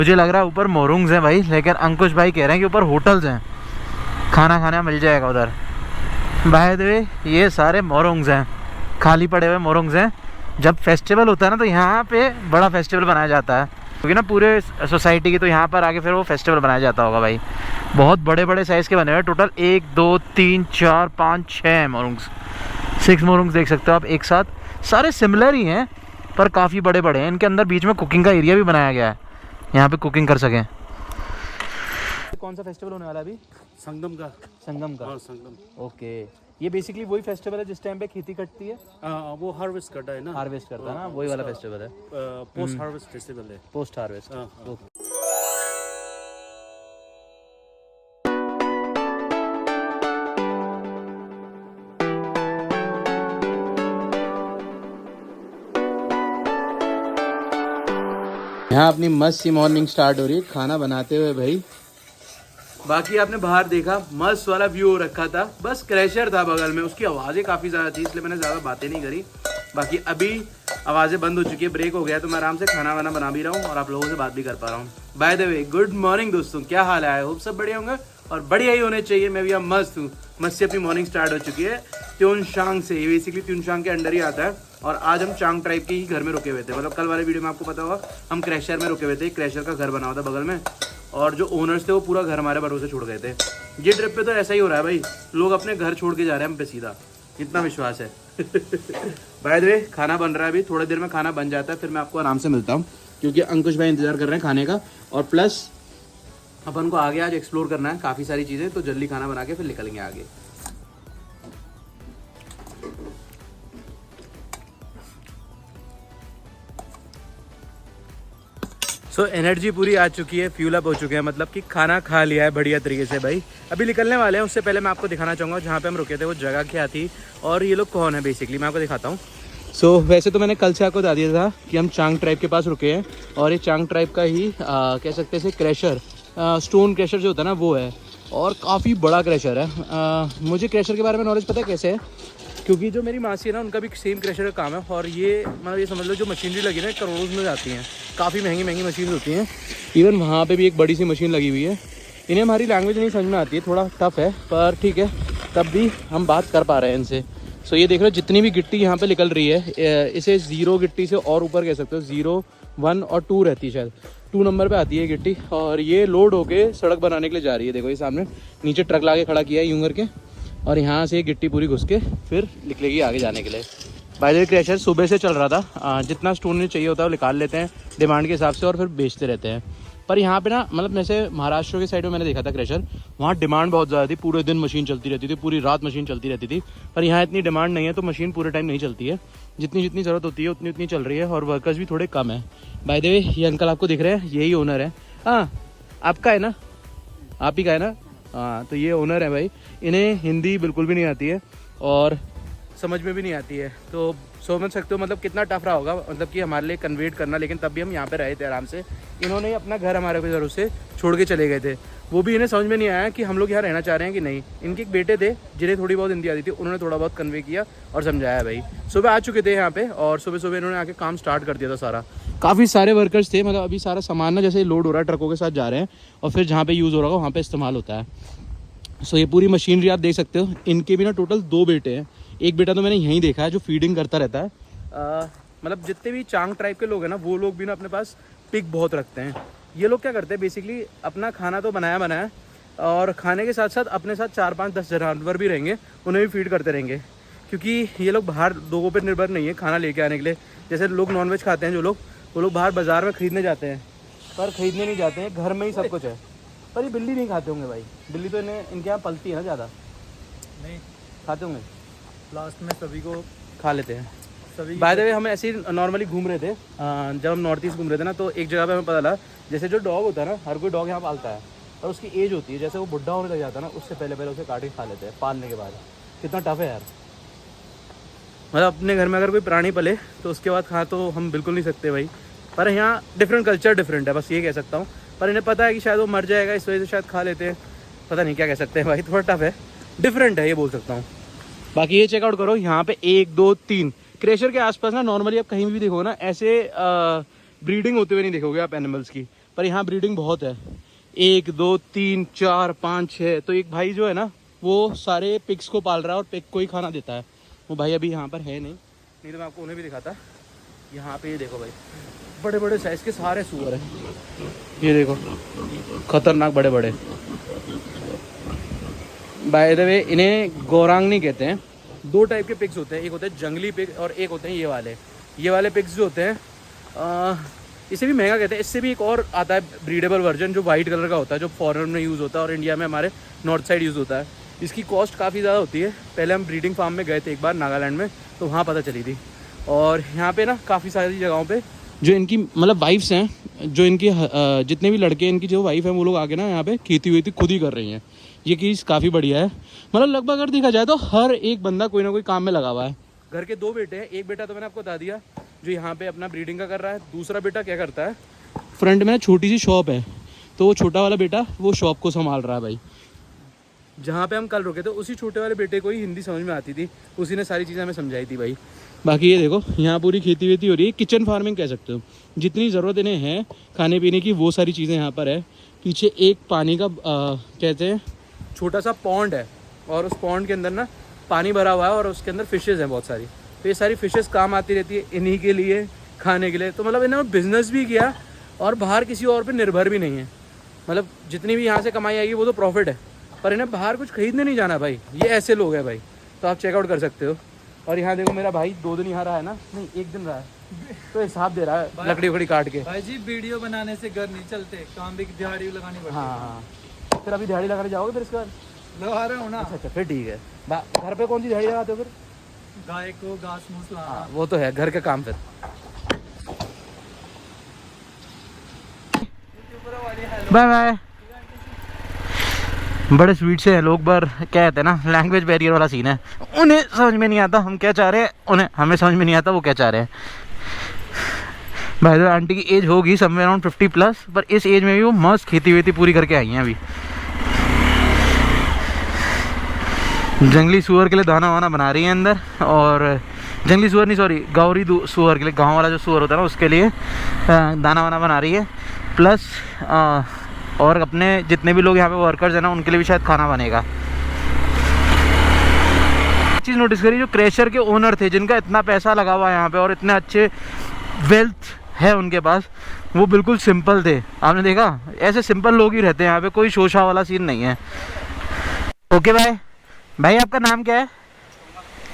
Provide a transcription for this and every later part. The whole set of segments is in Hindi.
मुझे लग रहा है ऊपर मोरुंग्स हैं भाई, लेकिन अंकुश भाई कह रहे हैं कि ऊपर होटल्स हैं, खाना खाना मिल जाएगा उधर। बाय द वे ये सारे मोरुंग्स हैं, खाली पड़े हुए मोरुंग्स हैं। जब फेस्टिवल होता है ना तो यहाँ पे बड़ा फेस्टिवल बनाया जाता है, क्योंकि ना पूरे सोसाइटी की, तो यहाँ पर आके फिर वो फेस्टिवल बनाया जाता होगा भाई। बहुत बड़े बड़े साइज़ के बने हुए हैं, टोटल 1 2 3 4 5 6 मोरुंग्स, 6 मोरुंग्स देख सकते हो आप एक साथ। सारे सिमिलर ही हैं पर काफ़ी बड़े बड़े हैं। इनके अंदर बीच में कुकिंग का एरिया भी बनाया गया है, यहाँ पे कुकिंग कर सकें। कौन सा फेस्टिवल होने वाला है अभी? संगम का। संगम का? हाँ, संगम। ओके, ये बेसिकली वही फेस्टिवल है जिस टाइम पे खेती कटती है? वो हार्वेस्ट करता है ना, हार्वेस्ट करता है ना, वही वाला फेस्टिवल है। पोस्ट हार्वेस्ट फेस्टिवल है। Post harvest. यहाँ अपनी मस्त सी मॉर्निंग स्टार्ट हो रही है खाना बनाते हुए भाई। बाकी आपने बाहर देखा मस्त वाला व्यू हो रखा था, बस क्रैशर था बगल में, उसकी आवाज़ें काफ़ी ज़्यादा थी इसलिए मैंने ज़्यादा बातें नहीं करी। बाकी अभी आवाज़ें बंद हो चुकी है, ब्रेक हो गया, तो मैं आराम से खाना वाना बना भी रहा हूँ और आप लोगों से बात भी कर पा रहा हूँ। By the way good morning दोस्तों, क्या हाल है? आई होप सब बढ़िया होंगे और बढ़िया ही होने चाहिए। मैं भी अब मस्त हूँ, मस्त से अपनी मॉर्निंग स्टार्ट हो चुकी है त्यूनशांग से। ये बेसिकली त्यूनशांग के अंडर ही आता है और आज हम चांग ट्राइब के ही घर में रुके हुए थे। मतलब कल वाले वीडियो में आपको पता होगा हम क्रैशर में रुके हुए थे, क्रैशर का घर बना हुआ था बगल में, और जो ओनर्स थे वो पूरा घर हमारे भरोसे छोड़ गए थे। ये ट्रिप पे तो ऐसा ही हो रहा है भाई, लोग अपने घर छोड़ के जा रहे हैं हम पे सीधा, इतना विश्वास है। बाय द वे खाना बन रहा है अभी, थोड़ी देर में खाना बन जाता है फिर मैं आपको आराम से मिलता हूँ, क्योंकि अंकुश भाई इंतजार कर रहे हैं खाने का। और प्लस अपन को आगे आज एक्सप्लोर करना है काफ़ी सारी चीज़ें, तो जल्दी खाना बना के फिर निकलेंगे आगे। सो एनर्जी पूरी आ चुकी है, फ्यूल अप हो चुके हैं, मतलब कि खाना खा लिया है बढ़िया तरीके से भाई। अभी निकलने वाले हैं, उससे पहले मैं आपको दिखाना चाहूँगा जहाँ पे हम रुके थे वो जगह क्या थी और ये लोग कौन है बेसिकली, मैं आपको दिखाता हूँ। सो वैसे तो मैंने कल से आपको बता दिया था कि हम चांग ट्राइब के पास रुके हैं और ये चांग ट्राइब का ही कह सकते हैं क्रैशर, स्टोन क्रैशर जो होता है ना वो है, और काफ़ी बड़ा क्रैशर है। मुझे क्रैशर के बारे में नॉलेज पता है कैसे है, क्योंकि जो मेरी मासी है ना उनका भी सेम क्रैशर का काम है, और ये मतलब ये समझ लो जो मशीनरी लगी है करोड़ों में जाती हैं, काफ़ी महंगी महंगी मशीन होती हैं। इवन वहाँ पे भी एक बड़ी सी मशीन लगी हुई है। इन्हें हमारी लैंग्वेज नहीं समझ में आती है, थोड़ा टफ है, पर ठीक है तब भी हम बात कर पा रहे हैं इनसे। सो ये देख लो जितनी भी गिट्टी यहाँ पे निकल रही है, इसे 0 गिट्टी से और ऊपर कह सकते हो, 0 1 और 2 रहती है, शायद 2 नंबर पे आती है गिट्टी, और ये लोड होके सड़क बनाने के लिए जा रही है। देखो ये सामने नीचे ट्रक ला के खड़ा किया है यूं करके, और यहाँ से गिट्टी पूरी घुस के फिर निकलेगी आगे जाने के लिए। बाय द वे क्रैशर सुबह से चल रहा था, जितना स्टोन चाहिए होता है वो निकाल लेते हैं डिमांड के हिसाब से और फिर बेचते रहते हैं। पर यहाँ पे ना मतलब जैसे महाराष्ट्र के साइड में मैंने देखा था क्रैशर, वहाँ डिमांड बहुत ज़्यादा थी, पूरे दिन मशीन चलती रहती थी, पूरी रात मशीन चलती रहती थी। पर यहाँ इतनी डिमांड नहीं है तो मशीन पूरे टाइम नहीं चलती है, जितनी जितनी ज़रूरत होती है उतनी उतनी चल रही है, और वर्कर्स भी थोड़े कम है। बाय द वे ये अंकल आपको दिख रहे हैं, यही ओनर है। हाँ आपका है ना, आप ही का है ना? हाँ तो ये ओनर है भाई। इन्हें हिंदी बिल्कुल भी नहीं आती है और समझ में भी नहीं आती है, तो समझ सकते हो मतलब कितना टफ रहा होगा, मतलब कि हमारे लिए कन्वेट करना। लेकिन तब भी हम यहाँ पे रहे थे आराम से। इन्होंने अपना घर हमारे को ज़रूर से छोड़ के चले गए थे, वो भी इन्हें समझ में नहीं आया कि हम लोग यहाँ रहना चाह रहे हैं कि नहीं। इनके एक बेटे थे जिन्हें थोड़ी बहुत हिंदी आती थी, उन्होंने थोड़ा बहुत कन्वे किया और समझाया भाई। सुबह आ चुके थे यहाँ पे और सुबह सुबह इन्होंने आके काम स्टार्ट कर दिया था सारा। काफ़ी सारे वर्कर्स थे, मतलब अभी सारा सामान ना जैसे लोड हो रहा है ट्रकों के साथ जा रहे हैं और फिर जहाँ पे यूज़ हो रहा होगा वहाँ पे इस्तेमाल होता है। सो ये पूरी मशीनरी आप देख सकते हो। इनके भी ना टोटल 2 बेटे हैं, एक बेटा तो मैंने यहीं देखा है जो फीडिंग करता रहता है। मतलब जितने भी चांग ट्राइब के लोग हैं ना वो लोग भी ना अपने पास पिग बहुत रखते हैं। ये लोग क्या करते हैं बेसिकली अपना खाना तो बनाया और खाने के साथ साथ अपने साथ 4 5 10 जानवर भी रहेंगे, उन्हें भी फीड करते रहेंगे, क्योंकि ये लोग बाहर लोगों पर निर्भर नहीं है खाना लेके आने के लिए। जैसे लोग नॉनवेज खाते हैं जो लोग, वो लोग बाहर बाज़ार में ख़रीदने जाते हैं, पर ख़रीदने नहीं जाते हैं, घर में ही सब कुछ है। पर ये बिल्ली नहीं खाते होंगे भाई, बिल्ली तो इन्हें इनके यहाँ पलती है ना ज़्यादा, नहीं खाते होंगे, लास्ट में सभी को खा लेते हैं सभी। बाय द वे हम ऐसे ही नॉर्मली घूम रहे थे, जब हम नॉर्थ ईस्ट घूम रहे थे ना, तो एक जगह पे हमें पता लगा जैसे जो डॉग होता है ना, हर कोई डॉग यहाँ पालता है और उसकी एज होती है, जैसे वो बुढ़ा होने लग जाता है ना उससे पहले पहले उसे काट के खा लेते हैं पालने के बाद। कितना टफ है यार, मतलब अपने घर में अगर कोई प्राणी पले तो उसके बाद खा तो हम बिल्कुल नहीं सकते भाई। पर यहाँ डिफरेंट कल्चर डिफरेंट है, बस ये कह सकता हूँ। पर इन्हें पता है कि शायद वो मर जाएगा, इस वजह से शायद खा लेते हैं, पता नहीं क्या कह सकते हैं भाई, थोड़ा टफ है, डिफरेंट है ये बोल सकता हूँ। बाकी ये चेकआउट करो, यहाँ पे 1 2 3 क्रैशर के आसपास ना नॉर्मली आप कहीं भी देखोगे ना ऐसे ब्रीडिंग होते हुए नहीं देखोगे आप एनिमल्स की, पर पर यहाँ ब्रीडिंग बहुत है, 1 2 3 4 5 6। तो एक भाई जो है ना वो सारे पिग्स को पाल रहा है और पिग को ही खाना देता है। वो भाई अभी यहाँ पर है नहीं तो मैं आपको उन्हें भी दिखाता। यहाँ पे ये देखो भाई, बड़े बड़े साइज़ के सारे सूअर हैं, ये देखो खतरनाक बड़े बड़े। बाय द वे इन्हें गौरांग नहीं कहते हैं। 2 टाइप के पिग्स होते हैं, एक होते हैं जंगली पिग और एक होते हैं ये वाले पिग्स जो होते हैं इसे भी महंगा कहते हैं। इससे भी एक और आता है ब्रीडेबल वर्जन जो वाइट कलर का होता है, जो फॉरेन में यूज़ होता है और इंडिया में हमारे नॉर्थ साइड यूज़ होता है। इसकी कॉस्ट काफ़ी ज़्यादा होती है। पहले हम ब्रीडिंग फार्म में गए थे एक बार नागालैंड में, तो वहाँ पता चली थी। और यहाँ पे ना काफ़ी सारी जगहों पे जो इनकी मतलब वाइफ्स हैं, जो इनकी जितने भी लड़के इनकी जो वाइफ हैं वो लोग आके ना यहाँ पे खेती हुई थी खुद ही कर रही हैं। ये चीज़ काफ़ी बढ़िया है। मतलब लगभग अगर देखा जाए तो हर एक बंदा कोई ना कोई काम में लगा हुआ है। घर के 2 बेटे हैं, एक बेटा तो मैंने आपको बता दिया जो यहाँ पे अपना ब्रीडिंग का कर रहा है। दूसरा बेटा क्या करता है, फ्रंट में ना छोटी सी शॉप है, तो वो छोटा वाला बेटा वो शॉप को संभाल रहा है भाई। जहाँ पे हम कल रुके थे उसी छोटे वाले बेटे को ही हिंदी समझ में आती थी, उसी ने सारी चीज़ें हमें समझाई थी भाई। बाकी ये देखो यहाँ पूरी खेती वेती हो रही है, किचन फार्मिंग कह सकते हो। जितनी ज़रूरत इन्हें है खाने पीने की वो सारी चीज़ें यहाँ पर है। पीछे एक पानी का कहते हैं छोटा सा पॉन्ड है और उस पॉन्ड के अंदर ना पानी भरा हुआ है और उसके अंदर फिशेज़ हैं बहुत सारी। तो ये सारी फिशेज़ काम आती रहती है इन्हीं के लिए खाने के लिए। तो मतलब इन्होंने बिज़नेस भी किया और बाहर किसी और पे निर्भर भी नहीं है। मतलब जितनी भी यहाँ से कमाई आएगी वो तो प्रॉफिट है, पर इन्हें बाहर कुछ खरीदने नहीं जाना भाई। ये ऐसे लोग हैं भाई, तो आप चेकआउट कर सकते हो। और यहाँ देखो मेरा भाई 2 दिन यहाँ रहा है ना, नहीं 1 दिन रहा है, तो हिसाब दे रहा है लकड़ी वकड़ी काट के। भाई जी वीडियो बनाने से घर नहीं चलते, काम भी दिहाड़ी लगानी पड़ती है। हाँ फिर अभी दिहाड़ी लगाने जाओगे फिर इसके बाद? लगा रहा हूँ ना। अच्छा फिर ठीक है। घर पे कौन सी दिहाड़ी लगाते हो फिर? गाय को घास मूस लाना। वो तो है घर का काम। फिर बाय बाय। बड़े स्वीट से हैं लोग, पर क्या कहते हैं ना लैंग्वेज बैरियर वाला सीन है। उन्हें समझ में नहीं आता हम क्या चाह रहे हैं, उन्हें हमें समझ में नहीं आता वो क्या चाह रहे हैं। भाई तो आंटी की एज होगी समवेयर अराउंड 50+, पर इस एज में भी वो मस्त खेती वेती पूरी करके आई हैं अभी। जंगली सूअर के लिए दाना वाना बना रही है अंदर, और जंगली सूअर नहीं सॉरी गौरी सूअर के लिए, गाँव वाला जो सूअर होता है ना उसके लिए दाना वाना बना रही है। प्लस और अपने जितने भी लोग यहाँ पे वर्कर्स हैं ना उनके लिए भी शायद खाना बनेगा। चीज़ नोटिस करी, जो क्रेशर के ओनर थे जिनका इतना पैसा लगा हुआ है यहाँ पे और इतने अच्छे वेल्थ है उनके पास, वो बिल्कुल सिंपल थे। आपने देखा ऐसे सिंपल लोग ही रहते हैं यहाँ पे, कोई शोशा वाला सीन नहीं है। ओके भाई। भाई आपका नाम क्या है?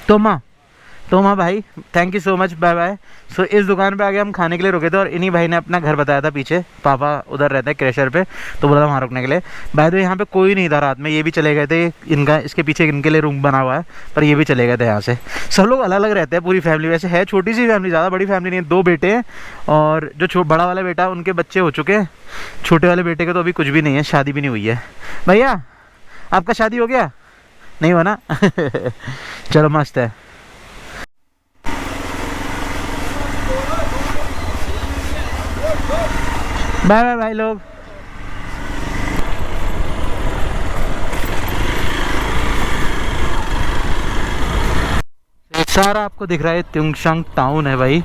तोमा भाई, thank you so much, bye bye. So इस दुकान पे आगे हम खाने के लिए रुके थे और इन्हीं भाई ने अपना घर बताया था पीछे, पापा उधर रहते हैं क्रेशर पे, तो बोला था वहाँ रुकने के लिए। बाय द वे यहाँ पे कोई नहीं था रात में, ये भी चले गए थे। इनका इसके पीछे इनके लिए रूम बना हुआ है, पर ये भी चले गए थे यहाँ से। सब लोग अलग अलग रहते हैं, पूरी फैमिली वैसे है छोटी सी फैमिली, ज़्यादा बड़ी फैमिली नहीं है। 2 बेटे हैं और जो बड़ा वाला बेटा है उनके बच्चे हो चुके हैं, छोटे वाले बेटे के तो अभी कुछ भी नहीं है, शादी भी नहीं हुई है। भैया आपका शादी हो गया? नहीं हो ना? चलो मस्त है। बाय बाय भाई लोग। सारा आपको दिख रहा है त्योंगशांग टाउन है भाई,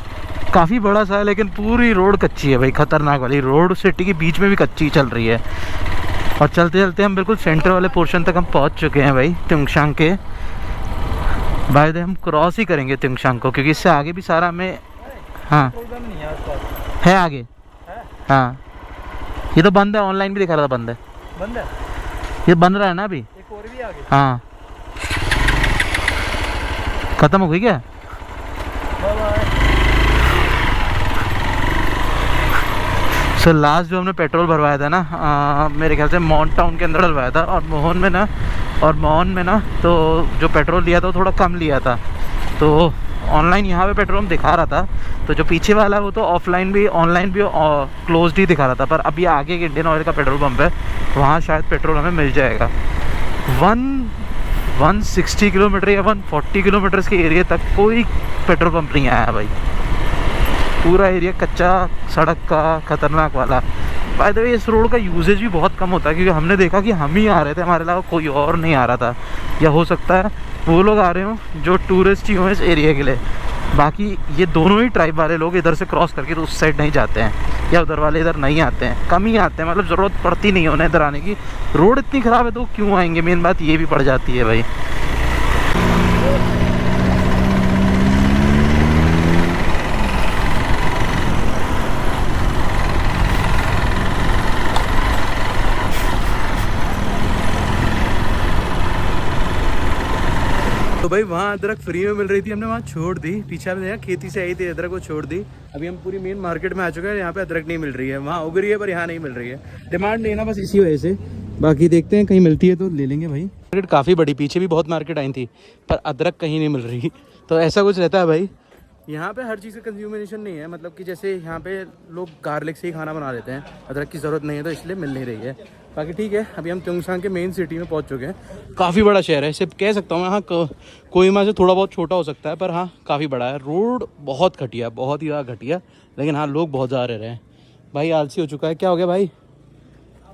काफ़ी बड़ा सा है, लेकिन पूरी रोड कच्ची है भाई, खतरनाक वाली रोड। सिटी के बीच में भी कच्ची चल रही है। और चलते चलते हम बिल्कुल सेंटर वाले पोर्शन तक हम पहुंच चुके हैं भाई त्योंगशांग के। बाय द वे हम क्रॉस ही करेंगे त्योंगशांग को, क्योंकि इससे आगे भी सारा हमें हाँ है आगे। हाँ ये तो बंद है, ऑनलाइन भी दिखा रहा था बंद है। बंद है? ये बंद रहा है ना अभी। एक और भी आगे। हाँ खत्म हो गई क्या? सो लास्ट जो हमने पेट्रोल भरवाया था ना मेरे ख्याल से मोहन टाउन के अंदर डलवाया था, और मोहन में ना तो जो पेट्रोल लिया था वो थोड़ा कम लिया था। तो ऑनलाइन यहाँ पे पेट्रोल दिखा रहा था, तो जो पीछे वाला वो तो ऑफलाइन भी ऑनलाइन भी क्लोज्ड ही दिखा रहा था। पर अभी आगे एक इंडियन ऑयल का पेट्रोल पंप है, वहाँ शायद पेट्रोल हमें मिल जाएगा। 160 किलोमीटर या 140 किलोमीटर के एरिया तक कोई पेट्रोल पंप नहीं आया भाई। पूरा एरिया कच्चा सड़क का, खतरनाक वाला। बाय द वे इस रोड का यूजेज भी बहुत कम होता है, क्योंकि हमने देखा कि हम ही आ रहे थे, हमारे अलावा कोई और नहीं आ रहा था। या हो सकता है वो लोग आ रहे हों जो टूरिस्ट ही हों इस एरिया के लिए। बाकी ये दोनों ही ट्राइब वाले लोग इधर से क्रॉस करके तो उस साइड नहीं जाते हैं, या उधर वाले इधर नहीं आते हैं, कम ही आते हैं, मतलब ज़रूरत पड़ती नहीं है उन्हें इधर आने की। रोड इतनी ख़राब है तो क्यों आएंगे, मेन बात ये भी पड़ जाती है भाई। तो भाई वहाँ अदरक फ्री में मिल रही थी, हमने वहाँ छोड़ दी। पीछे आपने देखा खेती से आई थी अदरक, को छोड़ दी। अभी हम पूरी मेन मार्केट में आ चुके हैं, यहाँ पे अदरक नहीं मिल रही है, वहाँ उग रही है पर यहाँ नहीं मिल रही है। डिमांड नहीं है ना बस इसी वजह से। बाकी देखते हैं कहीं मिलती है तो ले लेंगे भाई। मार्केट काफ़ी बड़ी, पीछे भी बहुत मार्केट आई थी पर अदरक कहीं नहीं मिल रही, तो ऐसा कुछ रहता है भाई। यहाँ पे हर चीज़ का कंज्यूमेशन नहीं है, मतलब कि जैसे यहाँ पे लोग गार्लिक से ही खाना बना लेते हैं, अदरक की ज़रूरत नहीं है तो इसलिए मिल नहीं रही है। बाकी ठीक है, अभी हम त्योंगशांग के मेन सिटी में पहुँच चुके हैं। काफ़ी बड़ा शहर है, इसे कह सकता हूँ। यहाँ कोहिमा से थोड़ा बहुत छोटा हो सकता है पर हाँ काफ़ी बड़ा है। रोड बहुत घटिया, बहुत ही ज़्यादा घटिया, लेकिन हाँ लोग बहुत ज़्यादा रह रहे हैं। भाई आलसी हो चुका है। क्या हो गया भाई,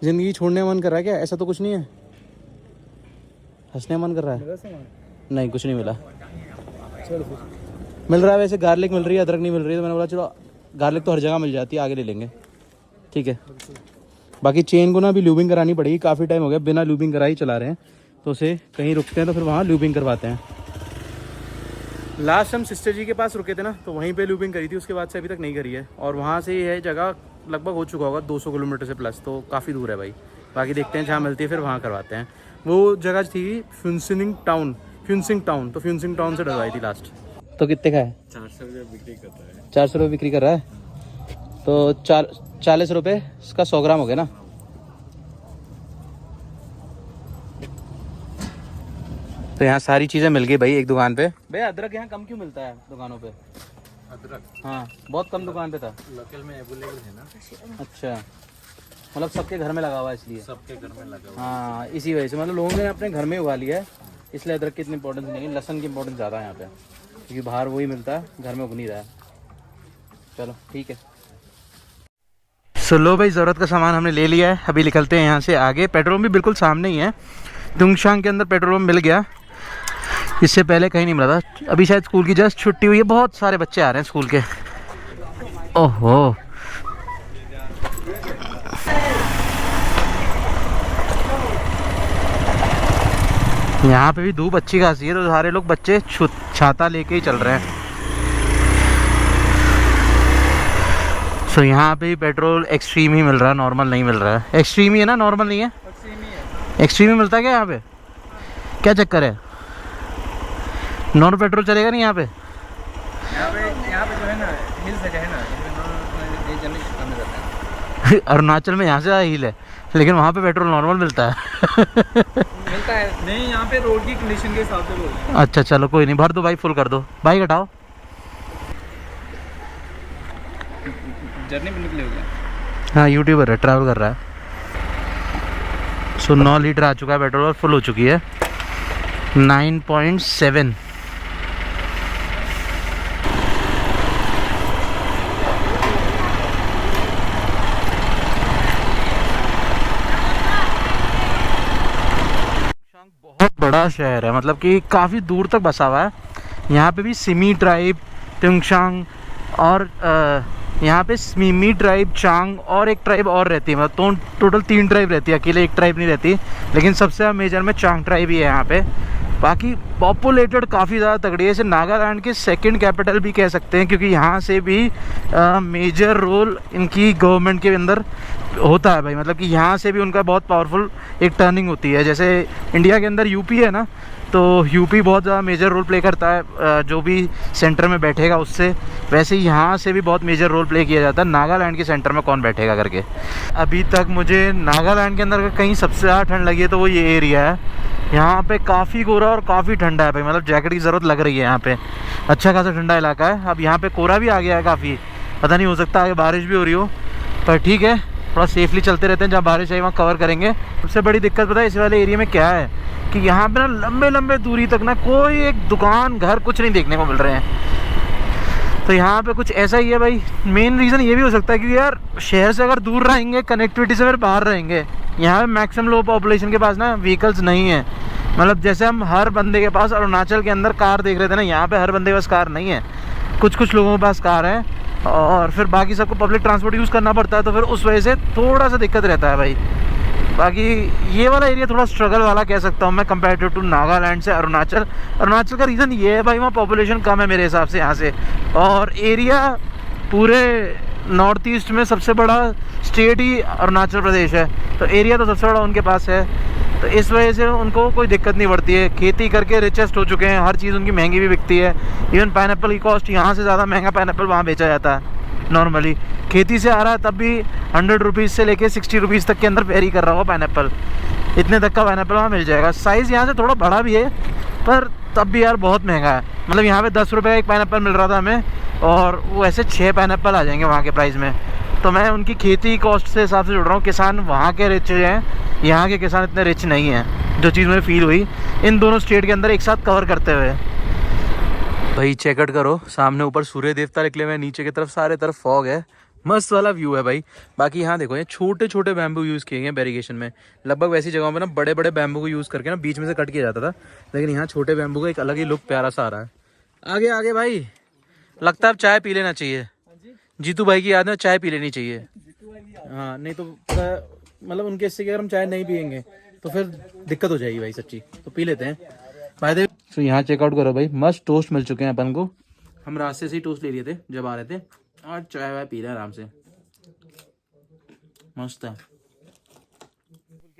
ज़िंदगी छोड़ने का मन कर रहा है क्या? ऐसा तो कुछ नहीं है, हंसने का मन कर रहा है? नहीं कुछ नहीं मिला। मिल रहा है वैसे, गार्लिक मिल रही है, अदरक नहीं मिल रही है, तो मैंने बोला चलो गार्लिक तो हर जगह मिल जाती है, आगे ले लेंगे। ठीक है, बाकी चेन को ना अभी लूबिंग करानी पड़ेगी, काफ़ी टाइम हो गया बिना लूबिंग कराई चला रहे हैं, तो उसे कहीं रुकते हैं तो फिर वहाँ लूबिंग करवाते हैं। लास्ट हम सिस्टर जी के पास रुके थे ना, तो वहीं पे लूबिंग करी थी, उसके बाद से अभी तक नहीं करी है। और वहाँ से ये जगह लगभग हो चुका होगा 200 किलोमीटर से प्लस, तो काफ़ी दूर है भाई। बाकी देखते हैं जहाँ मिलती है फिर वहाँ करवाते हैं। वो जगह थी फ्यूनसिंग टाउन, तो फ्यूनसिंग टाउन से डलवाई थी लास्ट। तो कितने का है? 400 रुपये बिक्री करता है। 400 रुपये बिक्री कर रहा है, तो 40 रुपये इसका 100 ग्राम हो गया ना। तो यहाँ सारी चीज़ें मिल गई भाई एक दुकान पे। भैया अदरक यहाँ कम क्यों मिलता है दुकानों पे? अदरक हाँ बहुत कम दुकान पे था। लोकल में अवेलेबल है ना। अच्छा, मतलब सबके घर में लगा हुआ है इसलिए? सबके घर में लगा हुआ। हाँ इसी वजह से, मतलब लोगों ने अपने घर में उगा लिया है, इसलिए अदरक की इतनी इंपॉर्टेंस नहीं है। लहसुन की इंपॉर्टेंस ज़्यादा है यहाँ पे, क्योंकि बाहर वही मिलता है, घर में उग नहीं रहा है। चलो ठीक है। लो भाई, ज़रूरत का सामान हमने ले लिया है, अभी निकलते हैं यहाँ से आगे। पेट्रोल पंप भी बिल्कुल सामने ही है, त्योंगशांग के अंदर पेट्रोल पंप मिल गया, इससे पहले कहीं नहीं मिला था। अभी शायद स्कूल की जस्ट छुट्टी हुई है, बहुत सारे बच्चे आ रहे हैं स्कूल के। ओहो, यहाँ पे भी धूप अच्छी खासी है, तो सारे लोग बच्चे छाता लेके ही चल रहे हैं। सो यहाँ पे भी पेट्रोल एक्सट्रीम ही मिल रहा है, नॉर्मल नहीं मिल रहा है। एक्सट्रीम ही है ना, नॉर्मल नहीं है? एक्सट्रीम ही मिलता है क्या यहाँ पे? क्या चक्कर है, नॉर्मल पेट्रोल चलेगा नहीं यहाँ पे? यहाँ पे जो है ना, हिल जगह है ना, इसमें जनरली कम रहता है। अरुणाचल में यहाँ से हिल है, लेकिन वहाँ पे पेट्रोल नॉर्मल मिलता है। मिलता है नहीं, यहाँ पे रोड की कंडीशन के हिसाब से बोल। अच्छा चलो कोई नहीं, भर दो भाई, फुल कर दो भाई, घटाओ। जर्नी पे निकले हो गया? हाँ यूट्यूबर है, ट्रैवल कर रहा है। सो 9 लीटर आ चुका है पेट्रोल और फुल हो चुकी है 9.7। बहुत बड़ा शहर है, मतलब कि काफ़ी दूर तक बसा हुआ है। यहाँ पे भी सिमी ट्राइब, त्योंगशांग और यहाँ पे स्मीमी ट्राइब, चांग और एक ट्राइब और रहती है, मतलब तो टोटल 3 ट्राइब रहती है, अकेले एक ट्राइब नहीं रहती। लेकिन सबसे मेजर में चांग ट्राइब ही है यहाँ पे। बाकी पॉपुलेटेड काफ़ी ज़्यादा तगड़ी है, इसे नागालैंड के सेकंड कैपिटल भी कह सकते हैं, क्योंकि यहाँ से भी मेजर रोल इनकी गवर्नमेंट के अंदर होता है भाई। मतलब कि यहाँ से भी उनका बहुत पावरफुल एक टर्निंग होती है। जैसे इंडिया के अंदर यूपी है ना, तो यूपी बहुत ज़्यादा मेजर रोल प्ले करता है जो भी सेंटर में बैठेगा उससे, वैसे ही यहाँ से भी बहुत मेजर रोल प्ले किया जाता है नागालैंड के सेंटर में कौन बैठेगा करके। अभी तक मुझे नागालैंड के अंदर कहीं सबसे ज़्यादा ठंड लगी है तो वो ये एरिया है। यहाँ पे काफ़ी कोहरा और काफ़ी ठंडा है भाई, मतलब जैकेट की ज़रूरत लग रही है यहाँ पे। अच्छा खासा ठंडा इलाका है। अब यहाँ पे कोहरा भी आ गया है काफ़ी, पता नहीं हो सकता आगे बारिश भी हो रही हो, पर ठीक है थोड़ा सेफली चलते रहते हैं, जहाँ बारिश आई वहाँ कवर करेंगे। सबसे बड़ी दिक्कत पता है इस वाले एरिया में क्या है कि यहाँ पे ना लंबे लंबे दूरी तक ना कोई एक दुकान घर कुछ नहीं देखने को मिल रहे हैं। तो यहाँ पे कुछ ऐसा ही है भाई। मेन रीज़न ये भी हो सकता है कि यार शहर से अगर दूर रहेंगे, कनेक्टिविटी से फिर बाहर रहेंगे। यहाँ पे मैक्सिमम लो पॉपुलेशन के पास ना व्हीकल्स नहीं है। मतलब जैसे हम हर बंदे के पास अरुणाचल के अंदर कार देख रहे थे ना, यहाँ पे हर बंदे के पास कार नहीं है। कुछ कुछ लोगों के पास कार है और फिर बाकी सबको पब्लिक ट्रांसपोर्ट यूज़ करना पड़ता है, तो फिर उस वजह से थोड़ा सा दिक्कत रहता है भाई। बाकी ये वाला एरिया थोड़ा स्ट्रगल वाला कह सकता हूँ मैं कंपेरेटिव टू नागालैंड से अरुणाचल। अरुणाचल का रीज़न ये है भाई, वहाँ पॉपुलेशन कम है मेरे हिसाब से यहाँ से, और एरिया पूरे नॉर्थ ईस्ट में सबसे बड़ा स्टेट ही अरुणाचल प्रदेश है, तो एरिया तो सबसे बड़ा उनके पास है, तो इस वजह से उनको कोई दिक्कत नहीं पड़ती है। खेती करके रिचेस्ट हो चुके हैं, हर चीज़ उनकी महंगी भी बिकती है। इवन पाइनएप्पल की कॉस्ट यहाँ से ज़्यादा महंगा पाइनएप्पल वहाँ बेचा जाता है। नॉर्मली खेती से आ रहा है तब भी 100 रुपीज़ से लेके 60 रुपीज़ तक के अंदर वेरी कर रहा होगा पाइनएप्पल, इतने तक का पाइनएप्पल वहाँ मिल जाएगा। साइज़ यहाँ से थोड़ा बड़ा भी है पर तब भी यार बहुत महंगा है। मतलब यहाँ पे 10 रुपये का एक पाइनएप्पल मिल रहा था हमें, और वो ऐसे 6 पाइनएप्पल आ जाएंगे वहाँ के प्राइस में। तो मैं उनकी खेती कॉस्ट से हिसाब से जुड़ रहा हूँ। किसान वहाँ के रिच हैं, यहाँ के किसान इतने रिच नहीं हैं, जो चीज़ मुझे फील हुई इन दोनों स्टेट के अंदर एक साथ कवर करते हुए। भाई चेकआउट करो, सामने ऊपर सूर्य देवता निकले हुए हैं, नीचे की तरफ सारे तरफ फॉग है, मस्त वाला व्यू है भाई। बाकी यहाँ देखो ये छोटे छोटे बैम्बू यूज़ किए हैं बैरिगेशन में। लगभग वैसी जगहों पे ना बड़े बड़े बैम्बू को यूज़ करके ना बीच में से कट किया जाता था, लेकिन यहाँ छोटे बैम्बू का एक अलग ही लुक प्यारा सा आ रहा है। आगे आगे भाई, लगता है अब चाय पी लेना चाहिए। जीतू भाई की याद में चाय पी लेनी चाहिए। हाँ नहीं तो मतलब उनके इससे कि अगर हम चाय नहीं पियेंगे तो फिर दिक्कत हो जाएगी भाई सच्ची, तो पी लेते हैं भाई। दे तो यहाँ चेकआउट करो भाई, मस्त टोस्ट मिल चुके हैं अपन को। हम रास्ते से ही टोस्ट ले लिए थे जब आ रहे थे, और चाय वाय पी रहे हैं आराम से, मस्त है।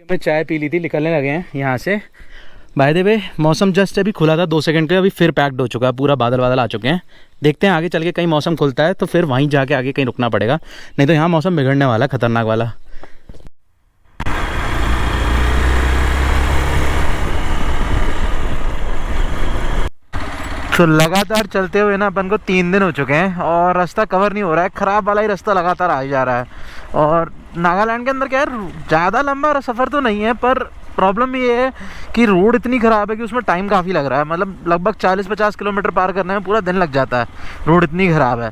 मैं चाय पी ली थी, निकलने लगे हैं यहाँ से। बाय द वे मौसम जस्ट अभी खुला था 2 सेकंड के, अभी फिर पैक्ड हो चुका है, पूरा बादल बादल आ चुके हैं। देखते हैं आगे चल के कहीं मौसम खुलता है तो फिर वहीं जाके आगे कहीं रुकना पड़ेगा, नहीं तो यहाँ मौसम बिगड़ने वाला है, खतरनाक वाला। तो लगातार चलते हुए ना अपन को 3 दिन हो चुके हैं और रास्ता कवर नहीं हो रहा है, ख़राब वाला ही रास्ता लगातार आ ही जा रहा है। और नागालैंड के अंदर क्या है, ज़्यादा लंबा सफ़र तो नहीं है, पर प्रॉब्लम ये है कि रोड इतनी ख़राब है कि उसमें टाइम काफ़ी लग रहा है। मतलब लगभग 40-50 किलोमीटर पार करने में पूरा दिन लग जाता है, रोड इतनी ख़राब है।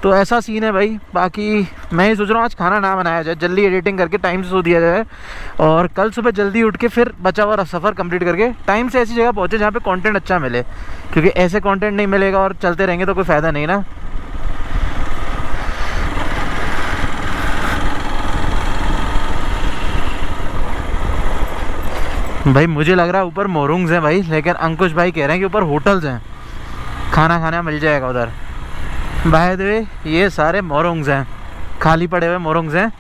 तो ऐसा सीन है भाई। बाकी मैं ही सोच रहा हूँ आज खाना ना बनाया जाए, जल्दी एडिटिंग करके टाइम से सो दिया जाए, और कल सुबह जल्दी उठ के फिर बचा हुआ सफ़र कंप्लीट करके टाइम से ऐसी जगह पहुँचे जहाँ पे कंटेंट अच्छा मिले, क्योंकि ऐसे कंटेंट नहीं मिलेगा और चलते रहेंगे तो कोई फ़ायदा नहीं ना। भाई मुझे लग रहा है ऊपर मोरुंग्स हैं भाई, लेकिन अंकुश भाई कह रहे हैं कि ऊपर होटल्स हैं, खाना खाना मिल जाएगा उधर। बाय द वे ये सारे मोरुंग्स हैं, खाली पड़े हुए मोरुंग्स हैं।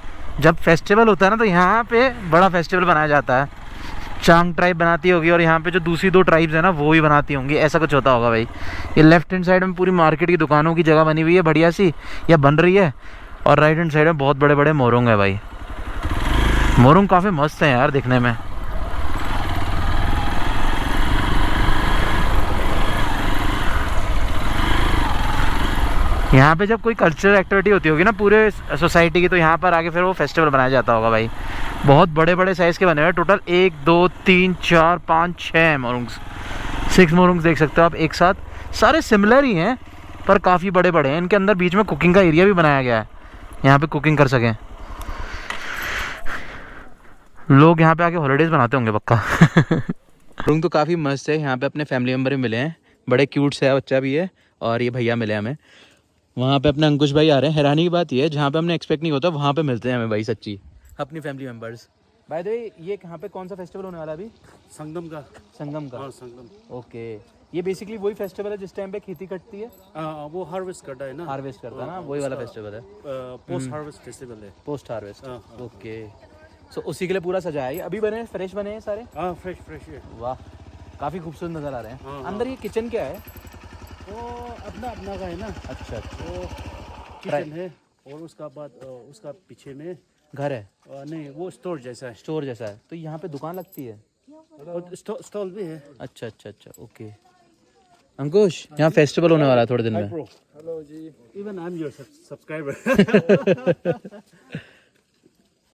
जब फेस्टिवल होता है ना तो यहाँ पे बड़ा फेस्टिवल बनाया जाता है, चांग ट्राइब बनाती होगी और यहाँ पे जो दूसरी 2 ट्राइब्स हैं ना वो भी बनाती होंगी, ऐसा कुछ होता होगा भाई। ये लेफ्ट हैंड साइड में पूरी मार्केट की दुकानों की जगह बनी हुई है बढ़िया सी, या बन रही है, और राइट हैंड साइड में बहुत बड़े बड़े मोरुंग है भाई। मोरुंग काफ़ी मस्त हैं यार दिखने में। यहाँ पे जब कोई कल्चरल एक्टिविटी होती होगी ना पूरे सोसाइटी की, तो यहाँ पर आके फिर वो फेस्टिवल बनाया जाता होगा भाई। बहुत बड़े बड़े साइज़ के बने हुए हैं, टोटल 1 2 3 4 5 6 मोरुंग्स, 6 मोरुंग्स देख सकते हो आप एक साथ। सारे सिमिलर ही हैं पर काफ़ी बड़े बड़े हैं। इनके अंदर बीच में कुकिंग का एरिया भी बनाया गया है, यहाँ पे कुकिंग कर सकें लोग। यहाँ पे आके हॉलीडेज़ बनाते होंगे पक्का। मोरुंग तो काफ़ी मस्त है, यहाँ पे अपने फैमिली मेम्बर भी मिले हैं, बड़े क्यूट से बच्चा भी है, और ये भैया मिले हमें। वहाँ पे अपने अंकुश भाई आ रहे हैं। हैरानी की बात ये है, जहाँ पे हमने एक्सपेक्ट नहीं होता वहाँ पे मिलते हैं हमें भाई सच्ची अपनी family members. By the way ये कहाँ पे कौन सा फेस्टिवल होने वाला अभी? संगम का। संगम का? हाँ संगम। ओके, ये बेसिकली वही फेस्टिवल है जिस टाइम पे खेती कटती है? वो हार्वेस्ट करता है ना, हार्वेस्ट करता है ना, वही वाला फेस्टिवल है। पोस्ट हार्वेस्ट फेस्टिवल है। Post harvest, okay. सो उसी के लिए पूरा सजाया है। अभी बने फ्रेश बने हैं सारे? हाँ फ्रेश फ्रेश है। वाह काफ़ी खूबसूरत नज़र आ रहे हैं। अंदर ये किचन क्या है? वो अपना अपना का है ना। अच्छा अच्छा, वो किचन है, और उसका बाद उसका पीछे में घर है? नहीं वो स्टोर जैसा है। स्टोर जैसा है, तो यहाँ पे दुकान लगती है? स्टॉल भी है। अच्छा अच्छा अच्छा, ओके। अंकुश यहाँ फेस्टिवल होने वाला है थोड़े दिन में। हेलो जी, even I am your subscriber.